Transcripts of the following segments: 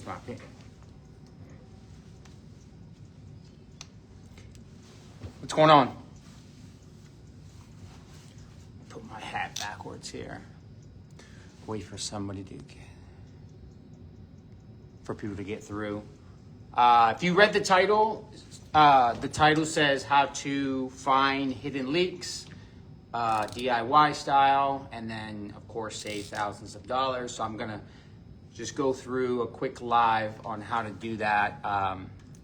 pocket. What's going on? Put my hat backwards here. Wait for somebody to get, for people to get through. If you read the title says how to find hidden leaks, DIY style, and then of course save thousands of dollars. So I'm gonna just go through a quick live on how to do that.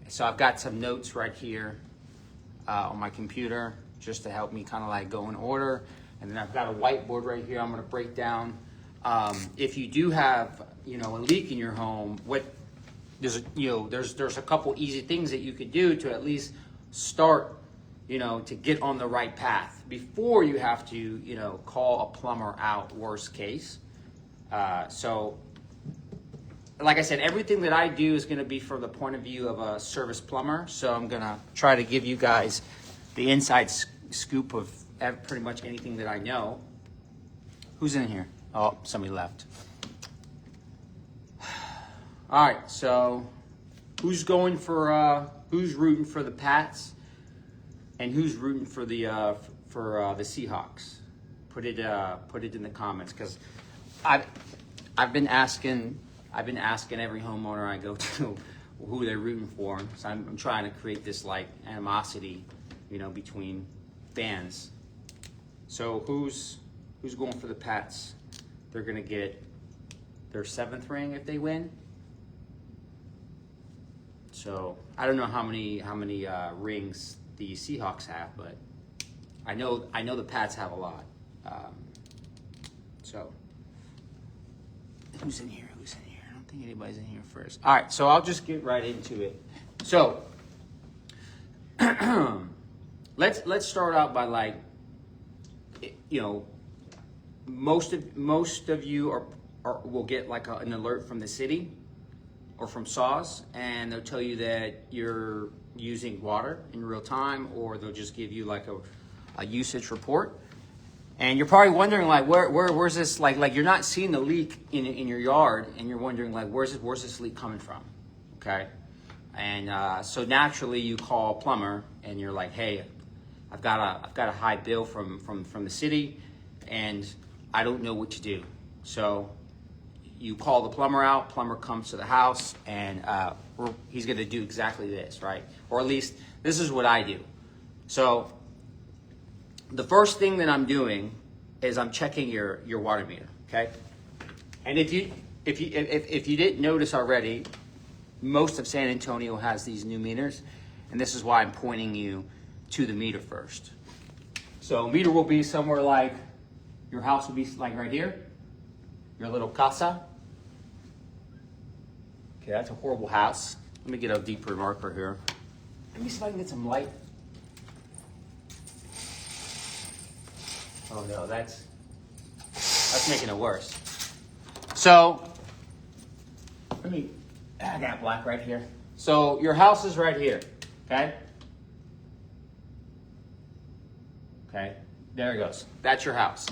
So I've got some notes right here on my computer just to help me kind of like go in order. And then I've got a whiteboard right here. I'm gonna break down if you do have a leak in your home, there's a couple easy things that you could do to at least start to get on the right path before you have to call a plumber out, worst case. So like I said, everything that I do is going to be from the point of view of a service plumber. So I'm going to try to give you guys the inside scoop of pretty much anything that I know. Who's in here? Oh, somebody left. All right, so who's rooting for the Pats, and who's rooting for the Seahawks? Put it in the comments, because I've been asking every homeowner I go to who they're rooting for. So I'm trying to create this like animosity, between fans. So who's going for the Pats? They're gonna get their 7th ring if they win. So I don't know how many rings the Seahawks have, but I know the Pats have a lot. So who's in here? I don't think anybody's in here first. All right, so I'll just get right into it. So let's start out by like, most of you will get like an alert from the city or from SAWS, and they'll tell you that you're using water in real time, or they'll just give you like a usage report. And you're probably wondering like, where's this, like you're not seeing the leak in your yard, and you're wondering like, where's this leak coming from? Okay. And so naturally you call a plumber and you're like, hey, I've got a high bill from the city, and I don't know what to do. So you call the plumber out, plumber comes to the house, and he's gonna do exactly this, right? Or at least this is what I do. So the first thing that I'm doing is I'm checking your water meter, okay? And if you didn't notice already, most of San Antonio has these new meters, and this is why I'm pointing you to the meter first. So meter will be somewhere like, your house will be like right here, your little casa. Okay, that's a horrible house. Let me get a deeper marker here. Let me see if I can get some light. Oh no, that's making it worse. So, I got black right here. So your house is right here, okay? Okay, there it goes. That's your house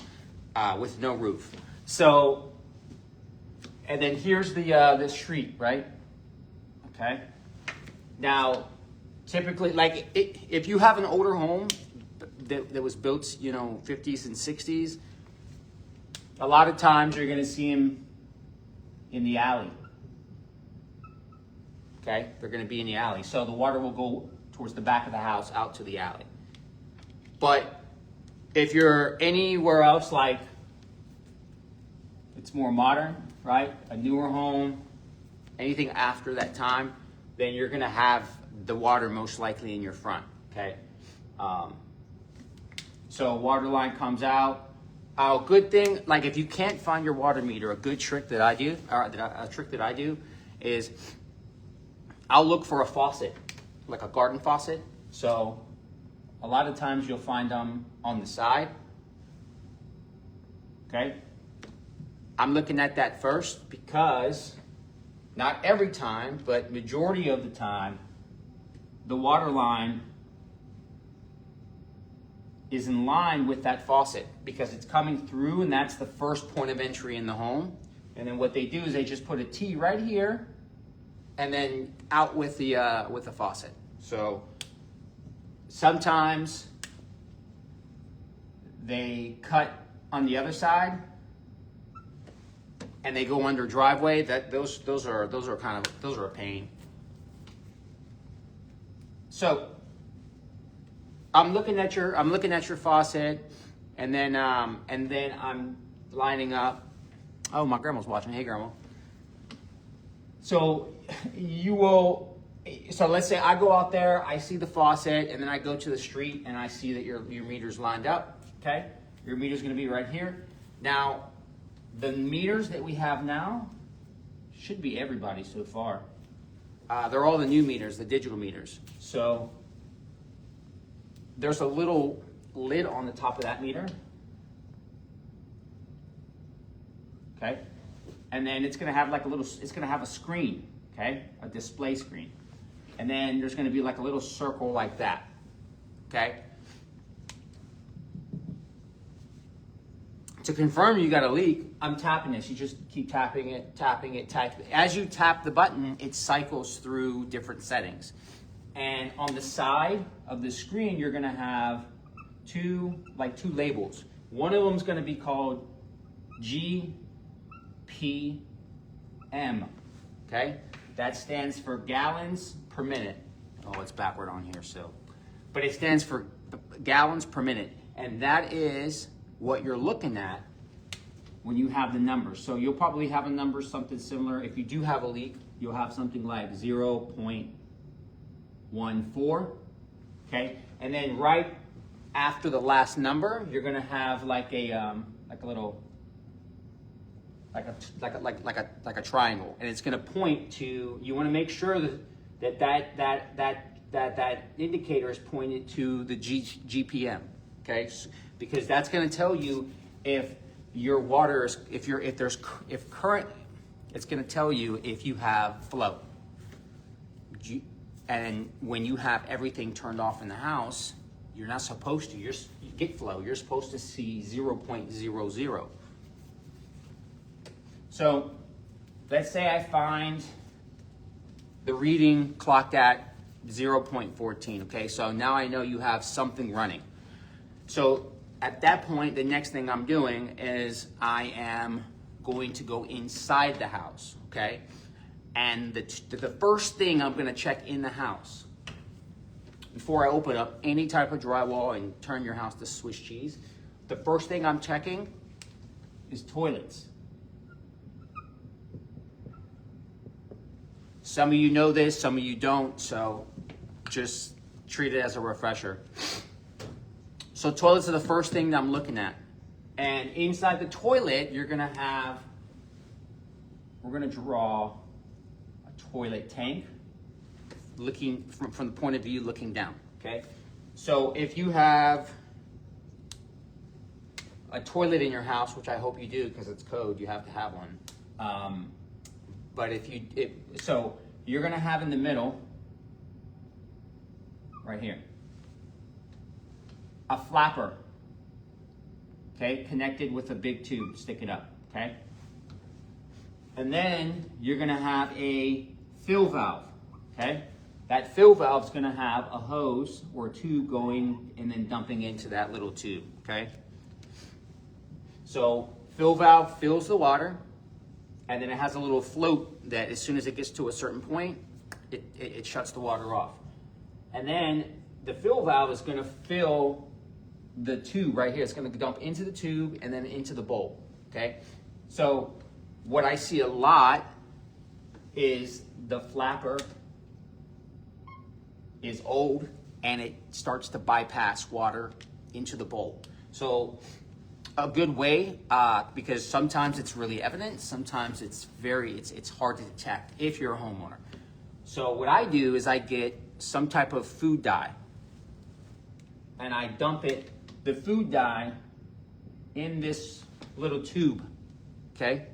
with no roof. So, and then here's the street, right? Okay. Now, typically, like if you have an older home that was built, 50s and 60s, a lot of times you're gonna see them in the alley. Okay, they're gonna be in the alley. So the water will go towards the back of the house out to the alley. But if you're anywhere else, like it's more modern, right? A newer home, anything after that time, then you're gonna have the water most likely in your front, okay? So water line comes out. A good thing, like if you can't find your water meter, a good trick that I do, is I'll look for a faucet, like a garden faucet. So a lot of times you'll find them on the side, okay? I'm looking at that first because not every time, but majority of the time, the water line is in line with that faucet because it's coming through, and that's the first point of entry in the home. And then what they do is they just put a T right here, and then out with the faucet. So sometimes they cut on the other side and they go under driveway. Those are a pain. So I'm looking at your faucet, and then I'm lining up. Oh, my grandma's watching. Hey, grandma. So so let's say I go out there, I see the faucet, and then I go to the street and I see that your meter's lined up. Okay, your meter's going to be right here. Now, the meters that we have now should be everybody so far. They're all the new meters, the digital meters. So there's a little lid on the top of that meter. Okay, and then it's going to have it's going to have a screen. Okay, a display screen, and then there's going to be like a little circle like that. Okay. To confirm you got a leak, I'm tapping this. You just keep tapping it, tapping it, tapping it. As you tap the button, it cycles through different settings. And on the side of the screen, you're gonna have two labels. One of them is gonna be called GPM, okay? That stands for gallons per minute. Oh, it's backward on here, so. But it stands for gallons per minute. And that is what you're looking at when you have the numbers. So you'll probably have a number, something similar. If you do have a leak, you'll have something like 0.14, okay? And then right after the last number, you're gonna have like a triangle, and it's gonna point to, you wanna make sure that indicator is pointed to the GPM, okay? Because that's going to tell you if your water is, if current, it's going to tell you if you have flow. And when you have everything turned off in the house, you're not supposed to. You get flow. You're supposed to see 0.00. So let's say I find the reading clocked at 0.14. Okay, so now I know you have something running. So at that point, the next thing I'm doing is I am going to go inside the house, okay? And the first thing I'm gonna check in the house, before I open up any type of drywall and turn your house to Swiss cheese, the first thing I'm checking is toilets. Some of you know this, some of you don't, so just treat it as a refresher. So toilets are the first thing that I'm looking at. And inside the toilet, we're gonna draw a toilet tank looking from the point of view looking down, okay? So if you have a toilet in your house, which I hope you do because it's code, you have to have one. But so you're gonna have in the middle, right here, a flapper, okay, connected with a big tube sticking up, okay? And then you're gonna have a fill valve, okay? That fill valve is gonna have a hose or a tube going and then dumping into that little tube, okay? So fill valve fills the water, and then it has a little float that as soon as it gets to a certain point, it shuts the water off. And then the fill valve is gonna fill the tube right here. It's gonna dump into the tube and then into the bowl, okay? So what I see a lot is the flapper is old and it starts to bypass water into the bowl. So a good way, because sometimes it's really evident, sometimes it's hard to detect if you're a homeowner. So what I do is I get some type of food dye and I dump the food dye in this little tube, okay?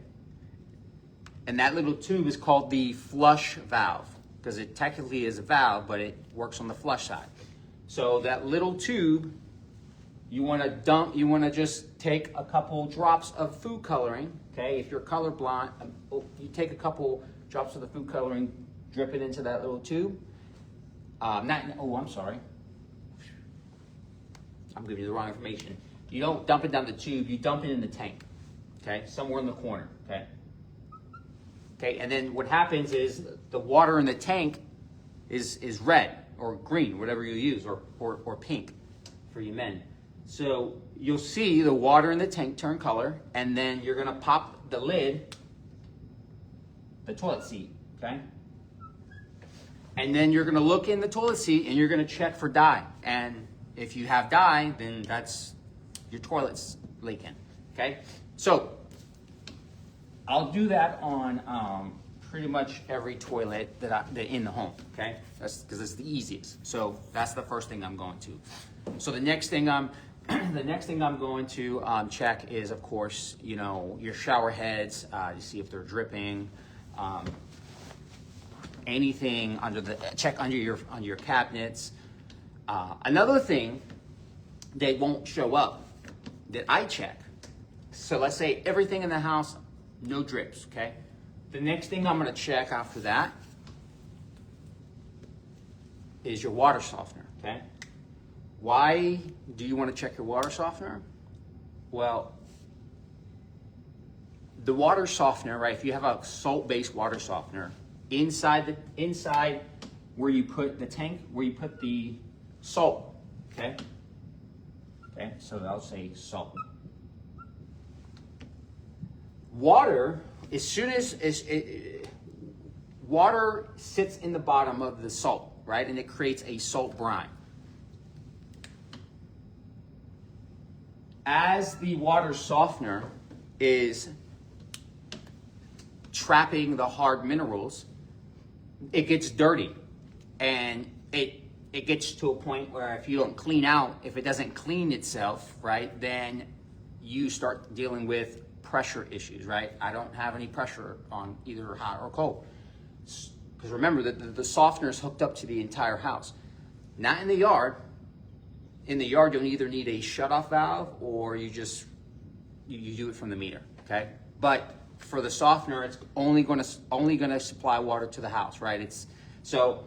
And that little tube is called the flush valve because it technically is a valve, but it works on the flush side. So that little tube, you wanna just take a couple drops of food coloring, okay? If you're colorblind, you take a couple drops of the food coloring, drip it into that little tube. I'm sorry. I'm giving you the wrong information. You don't dump it down the tube, you dump it in the tank, okay? Somewhere in the corner, okay? Okay, and then what happens is the water in the tank is red or green, whatever you use, or pink for you men. So you'll see the water in the tank turn color, and then you're gonna pop the lid, the toilet seat, okay? And then you're gonna look in the toilet seat and you're gonna check for dye. And if you have dye, then that's your toilet's leaking, okay? So I'll do that on pretty much every toilet that in the home, okay? That's because it's the easiest. So that's the first thing I'm going to. So the next thing I'm going to check is, of course, you know, your shower heads. You see if they're dripping. Anything check under your cabinets. Another thing that won't show up that I check. So let's say everything in the house, no drips, okay? The next thing I'm gonna check after that is your water softener, okay? Why do you wanna check your water softener? Well, the water softener, right, if you have a salt-based water softener, inside where you put the tank, where you put the salt, okay? Okay, so I'll say salt. Water, as soon as water sits in the bottom of the salt, right, and it creates a salt brine. As the water softener is trapping the hard minerals, it gets dirty, and it gets to a point where if you don't clean out, if it doesn't clean itself, right, then you start dealing with pressure issues, right? I don't have any pressure on either hot or cold. Because remember that the softener is hooked up to the entire house. Not in the yard. In the yard, you'll either need a shutoff valve or you do it from the meter, okay? But for the softener, it's only gonna supply water to the house, right? It's so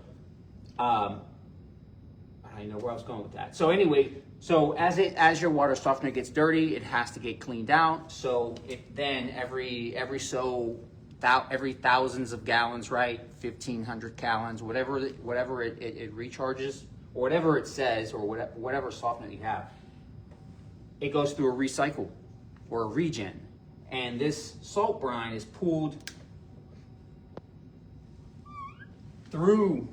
I don't know where I was going with that. So anyway, so as your water softener gets dirty, it has to get cleaned out. So then every thousands of gallons, right? 1,500 gallons, whatever it recharges, or whatever it says, or whatever softener you have, it goes through a recycle or a regen. And this salt brine is pulled through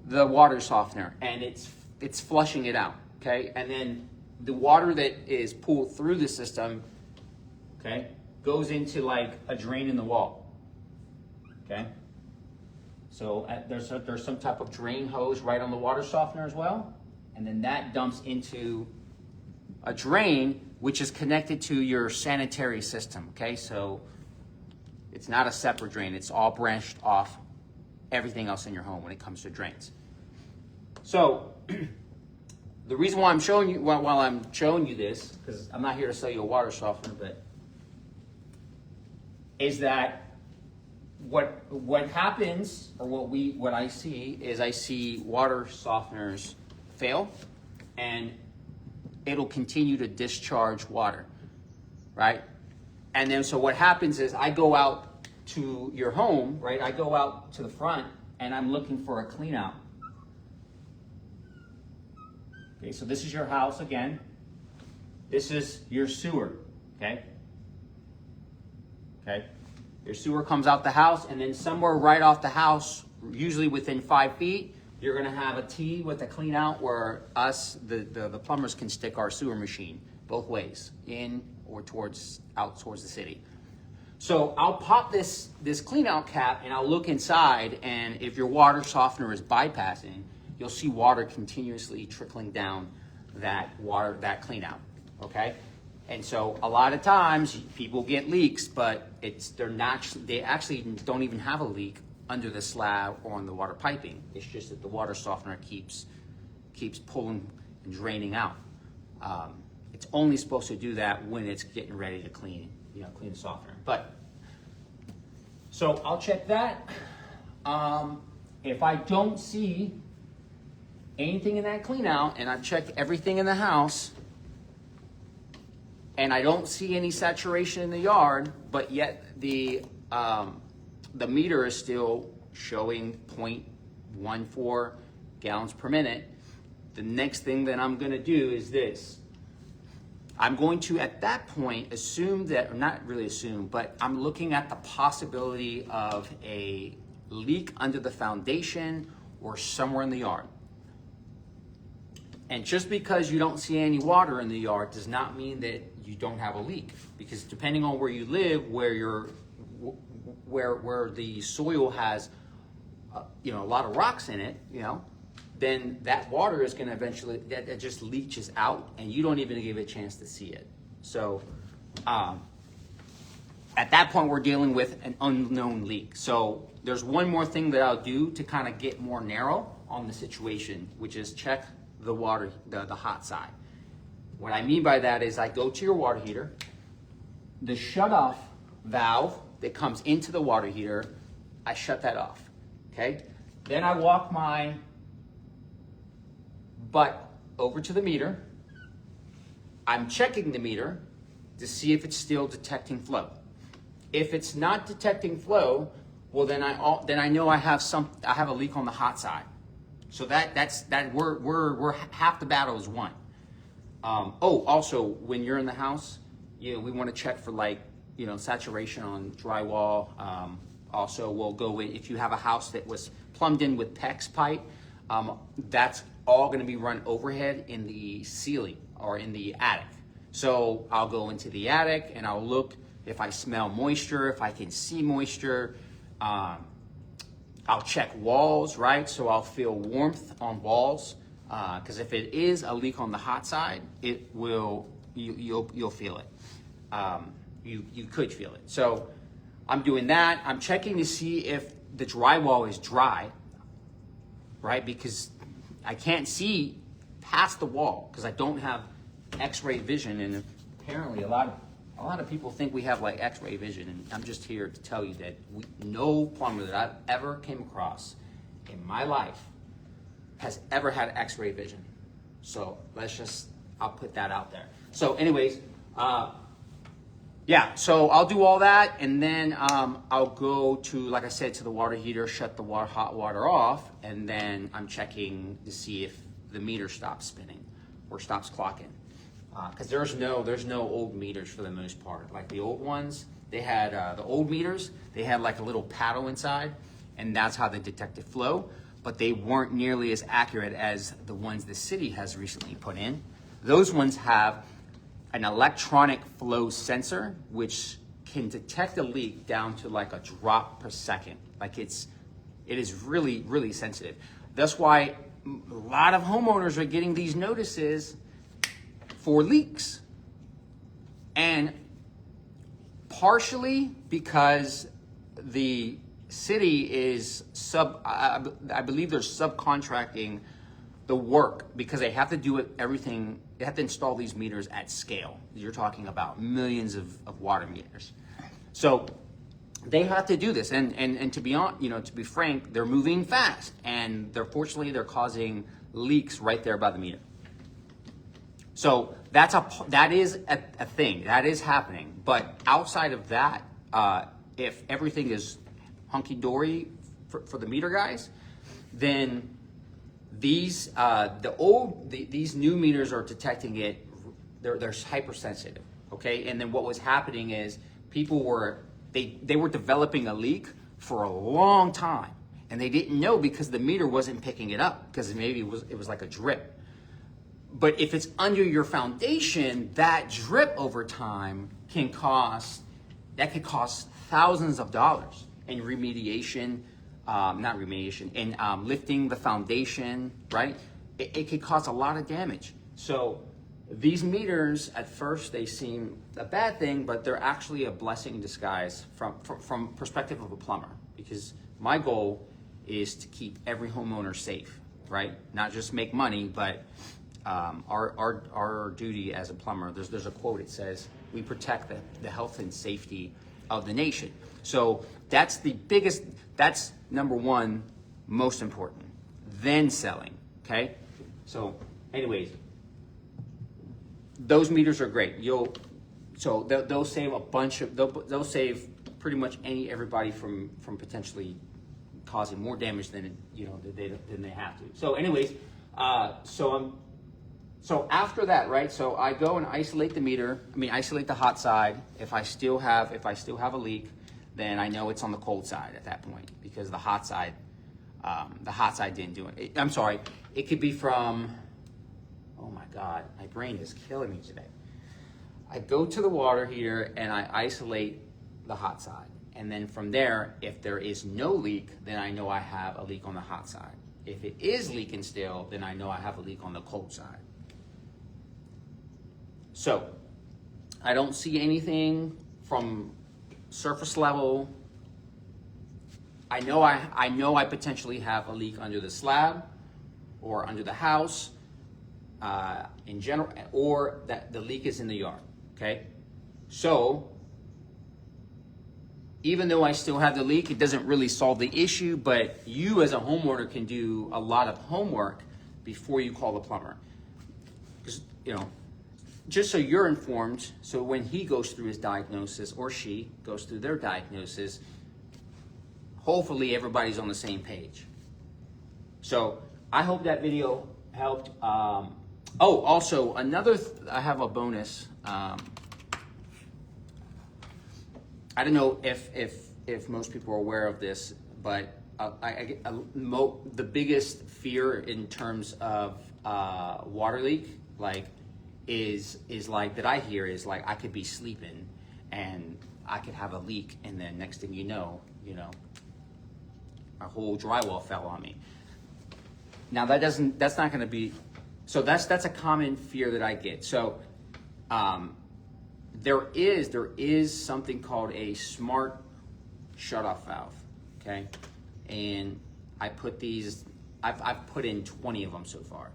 the water softener, and it's flushing it out, okay? And then the water that is pulled through the system, okay, goes into like a drain in the wall, okay? So there's some type of drain hose right on the water softener as well, and then that dumps into a drain which is connected to your sanitary system, okay? So it's not a separate drain, it's all branched off everything else in your home when it comes to drains. So the reason why I'm showing you this, because I'm not here to sell you a water softener, but is that what happens, or what I see is I see water softeners fail, and it'll continue to discharge water, right? And then so what happens is I go out to your home, right? I go out to the front and I'm looking for a clean out. Okay, so this is your house again. This is your sewer, okay? Okay, your sewer comes out the house, and then somewhere right off the house, usually within 5 feet, you're gonna have a T with a clean out where the plumbers can stick our sewer machine both ways, in or out towards the city. So I'll pop this clean out cap and I'll look inside, and if your water softener is bypassing, you'll see water continuously trickling down that clean out, okay? And so a lot of times people get leaks, but they actually don't even have a leak under the slab or on the water piping. It's just that the water softener keeps pulling and draining out. It's only supposed to do that when it's getting ready to clean the softener. But so I'll check that. If I don't see anything in that clean out and I've checked everything in the house and I don't see any saturation in the yard, but yet the meter is still showing 0.14 gallons per minute, the next thing that I'm gonna do is this. I'm going to, at that point, assume that, or not really assume, but I'm looking at the possibility of a leak under the foundation or somewhere in the yard. And just because you don't see any water in the yard does not mean that you don't have a leak, because depending on where you live, where the soil has, a lot of rocks in it, then that water is going to eventually, that just leaches out and you don't even give it a chance to see it. So at that point, we're dealing with an unknown leak. So there's one more thing that I'll do to kind of get more narrow on the situation, which is check the water, the hot side. What I mean by that is I go to your water heater, the shut-off valve that comes into the water heater, I shut that off, okay? Then I walk my butt over to the meter. I'm checking the meter to see if it's still detecting flow. If it's not detecting flow, well then I know I have a leak on the hot side. So we're half the battle is won. Also when you're in the house, we want to check for saturation on drywall. Also, we'll go in, if you have a house that was plumbed in with PEX pipe, that's all going to be run overhead in the ceiling or in the attic. So I'll go into the attic and I'll look if I smell moisture, if I can see moisture. I'll check walls, right? So I'll feel warmth on walls, because if it is a leak on the hot side, you'll feel it. You could feel it. So I'm doing that. I'm checking to see if the drywall is dry, right? Because I can't see past the wall because I don't have X-ray vision, and apparently a lot of people think we have X-ray vision, and I'm just here to tell you that no plumber that I've ever came across in my life has ever had X-ray vision. So I'll put that out there. So anyways, so I'll do all that, and then I'll go to, like I said, to the water heater, shut the hot water off, and then I'm checking to see if the meter stops spinning or stops clocking. Because there's no old meters for the most part. Like the old ones, they had the old meters, they had a little paddle inside, and that's how they detected flow. But they weren't nearly as accurate as the ones the city has recently put in. Those ones have an electronic flow sensor, which can detect a leak down to a drop per second. It is really, really sensitive. That's why a lot of homeowners are getting these notices for leaks. And partially because the city is I believe they're subcontracting the work, because they have to do everything. They have to install these meters at scale. You're talking about millions of water meters. So they have to do this, and to be to be frank, they're moving fast, and fortunately they're causing leaks right there by the meter. So that is a thing that is happening. But outside of that, if everything is hunky dory for the meter guys, then these new meters are detecting it. They're hypersensitive. Okay, and then what was happening is people were developing a leak for a long time, and they didn't know because the meter wasn't picking it up, because maybe it was like a drip. But if it's under your foundation, that drip over time could cost thousands of dollars in remediation, in lifting the foundation, right? It could cause a lot of damage. So these meters, at first, they seem a bad thing, but they're actually a blessing in disguise from perspective of a plumber, because my goal is to keep every homeowner safe, right? Not just make money, but our duty as a plumber, there's a quote, it says, we protect the health and safety of the nation. So that's number one, most important, then selling, okay? So anyways, those meters are great. They'll save a bunch of, they'll save pretty much everybody from potentially causing more damage than than they have to. So anyways, so after that, right? So I go and isolate the meter. Isolate the hot side. If I still have a leak, then I know it's on the cold side at that point, because the hot side didn't do it. I'm sorry. It could be from. Oh my God, my brain is killing me today. I go to the water heater and I isolate the hot side. And then from there, if there is no leak, then I know I have a leak on the hot side. If it is leaking still, then I know I have a leak on the cold side. So I don't see anything from surface level. I know I potentially have a leak under the slab or under the house in general, or that the leak is in the yard, okay? So even though I still have the leak, it doesn't really solve the issue, but you as a homeowner can do a lot of homework before you call the plumber. Because, just so you're informed, so when he goes through his diagnosis, or she goes through their diagnosis, hopefully everybody's on the same page. So I hope that video helped. Also I have a bonus. I don't know if most people are aware of this, but the biggest fear in terms of water leak, is like that I hear is like I could be sleeping and I could have a leak, and then next thing you know, a whole drywall fell on me. Now that's not going to be. So that's a common fear that I get. So there is something called a smart shutoff valve, okay? And I've put in 20 of them so far.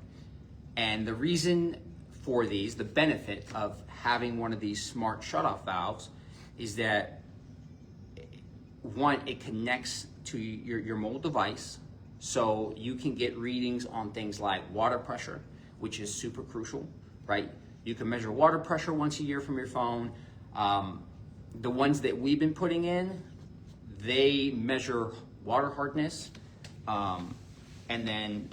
And the reason for these, the benefit of having one of these smart shutoff valves, is that one, it connects to your mobile device, so you can get readings on things like water pressure, which is super crucial, right? You can measure water pressure once a year from your phone. The ones that we've been putting in, they measure water hardness, and then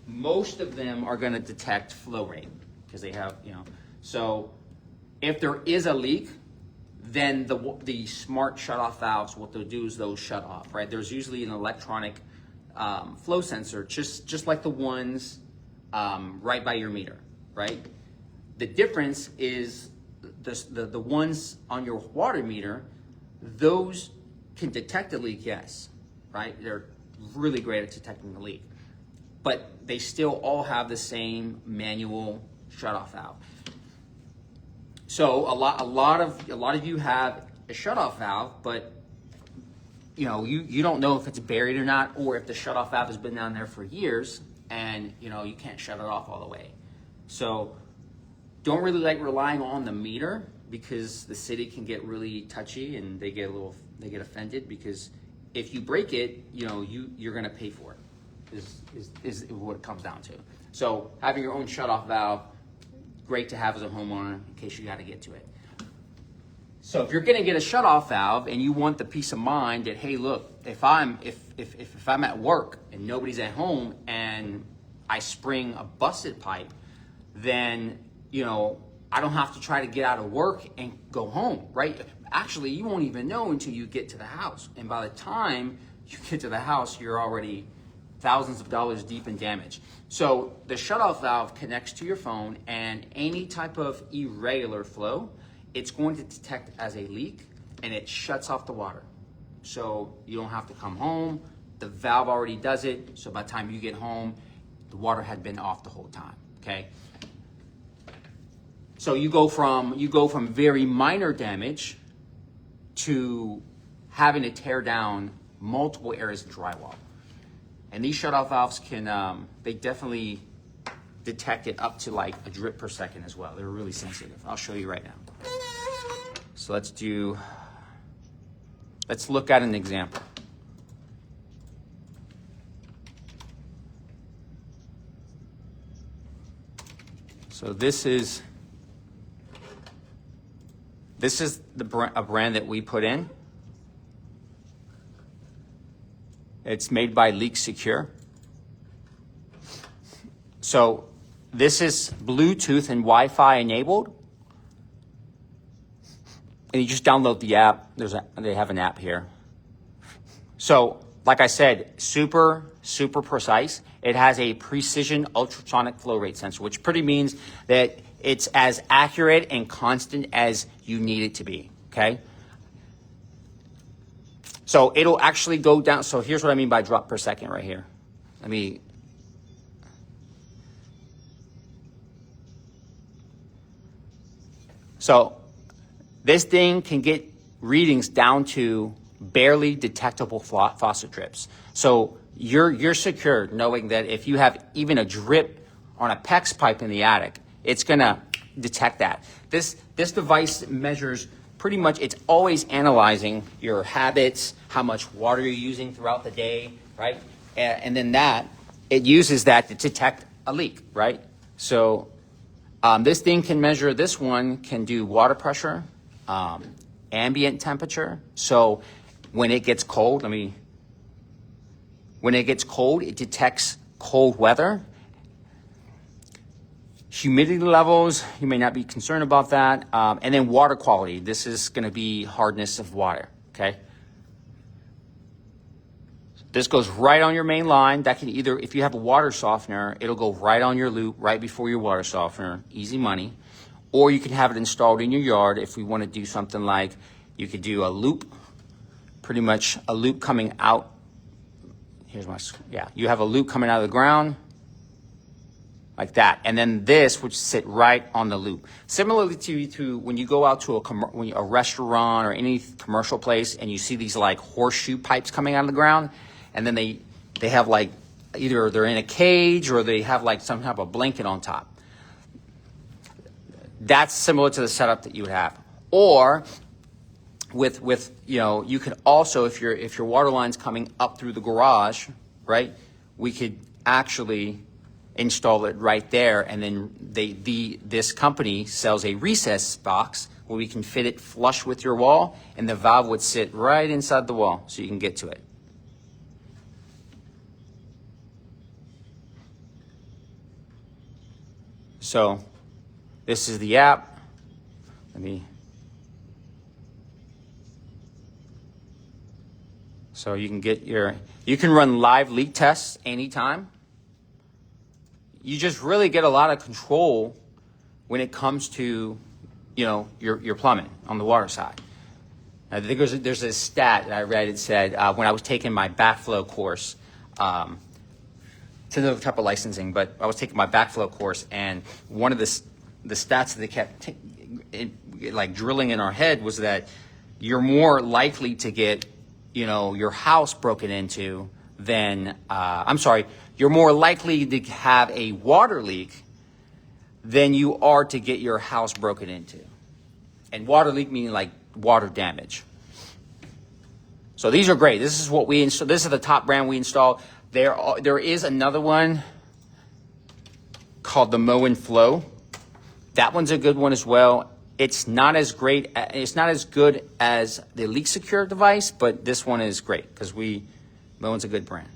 most of them are going to detect flow rate, because they have, So if there is a leak, then the smart shutoff valves, what they'll do is they'll shut off, right? There's usually an electronic flow sensor, just like the ones right by your meter, right? The difference is the ones on your water meter, those can detect a leak, yes, right? They're really great at detecting the leak, but they still all have the same manual shutoff valve. So a lot of you have a shutoff valve, but you don't know if it's buried or not, or if the shutoff valve has been down there for years and you can't shut it off all the way. So don't really like relying on the meter, because the city can get really touchy and they get offended, because if you break it, you're going to pay for it. Is what it comes down to. So having your own shutoff valve, great to have as a homeowner in case you got to get to it. So if you're going to get a shutoff valve and you want the peace of mind that, hey, look, if I'm at work and nobody's at home and I spring a busted pipe, then I don't have to try to get out of work and go home, right? Actually, you won't even know until you get to the house, and by the time you get to the house, you're already thousands of dollars deep in damage. So the shutoff valve connects to your phone, and any type of irregular flow, it's going to detect as a leak, and it shuts off the water. So you don't have to come home. The valve already does it. So by the time you get home, the water had been off the whole time, okay? So you go from very minor damage to having to tear down multiple areas of drywall. And these shutoff valves can, they definitely detect it up to like a drip per second as well. They're really sensitive. I'll show you right now. So let's look at an example. So this is a brand that we put in. It's made by Leak Secure. So this is Bluetooth and Wi-Fi enabled. And you just download the app. They have an app here. So, like I said, super precise. It has a precision ultrasonic flow rate sensor, which pretty means that it's as accurate and constant as you need it to be, okay? So it'll actually go down. So here's what I mean by drop per second right here. So this thing can get readings down to barely detectable faucet drips. So you're secure knowing that if you have even a drip on a PEX pipe in the attic, it's gonna detect that. This device measures pretty much, it's always analyzing your habits, how much water you're using throughout the day, right? And then it uses that to detect a leak, right? So this thing can measure, this one can do water pressure, ambient temperature. So when it gets cold, it detects cold weather. Humidity levels, you may not be concerned about that. And then water quality. This is going to be hardness of water, okay? This goes right on your main line. That can either, if you have a water softener, it'll go right on your loop, right before your water softener. Easy money. Or you can have it installed in your yard if we want to do something like, you could do a loop, pretty much a loop coming out. You have a loop coming out of the ground, like that. And then this would sit right on the loop. Similarly to when you go out to a restaurant or any commercial place and you see these like horseshoe pipes coming out of the ground, and then they have like, either they're in a cage or they have like some type of blanket on top. That's similar to the setup that you would have. Or with you can also, if your water line's coming up through the garage, right, we could actually install it right there, and then this company sells a recess box where we can fit it flush with your wall, and the valve would sit right inside the wall so you can get to it. So this is the app. So you can run live leak tests anytime. You just really get a lot of control when it comes to, your plumbing on the water side. I think there's a stat that I read. It said when I was taking my backflow course, it's another type of licensing, but I was taking my backflow course, and one of the stats that they kept drilling in our head was that you're more likely to get, your house broken into than, you're more likely to have a water leak than you are to get your house broken into. And water leak meaning like water damage. So these are great. This is what we install. This is the top brand we installed. There is another one called the Moen Flow. That one's a good one as well. It's not as great. It's not as good as the Leak Secure device, but this one is great because Moen's a good brand.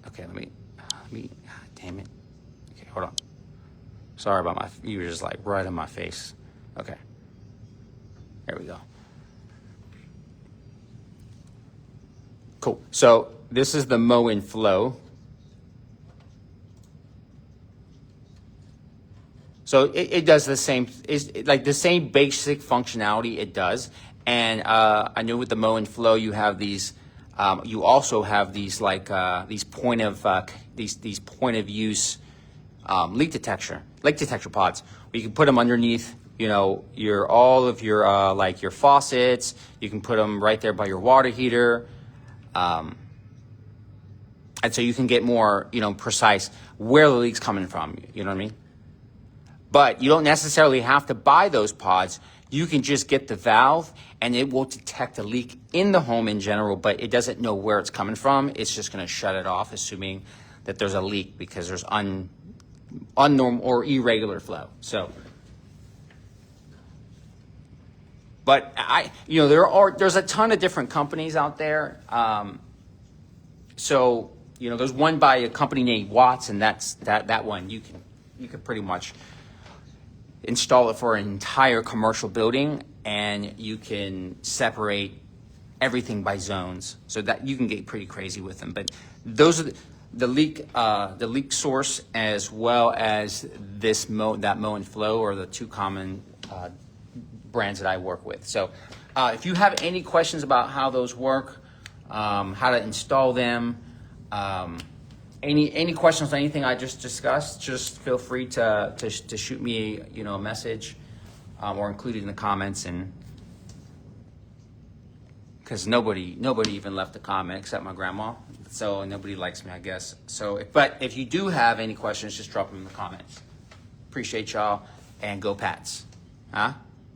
Okay, let me, damn it. Okay, hold on. Sorry about you were just like right in my face. Okay, there we go. Cool. So this is the Moen Flow. So it does the same, it's like the same basic functionality it does. And I know with the Moen Flow you have these, you also have these these point of use leak detector pods. You can put them underneath, all of your faucets. You can put them right there by your water heater. And so you can get more, precise where the leak's coming from. You know what I mean? But you don't necessarily have to buy those pods. You can just get the valve and it will detect a leak in the home in general, but it doesn't know where it's coming from. It's just going to shut it off, assuming that there's a leak because there's unnormal or irregular flow. So, but there's a ton of different companies out there. So, there's one by a company named Watts, and that one you can pretty much install it for an entire commercial building, and you can separate everything by zones, so that you can get pretty crazy with them. But those are the leak source, as well as that Mow and Flow, are the two common brands that I work with. So if you have any questions about how those work, how to install them, any questions on anything I just discussed, just feel free to shoot me a message, or include it in the comments. And because nobody even left a comment except my grandma, so nobody likes me, I guess. So but if you do have any questions, just drop them in the comments. Appreciate y'all, and go Pats, huh?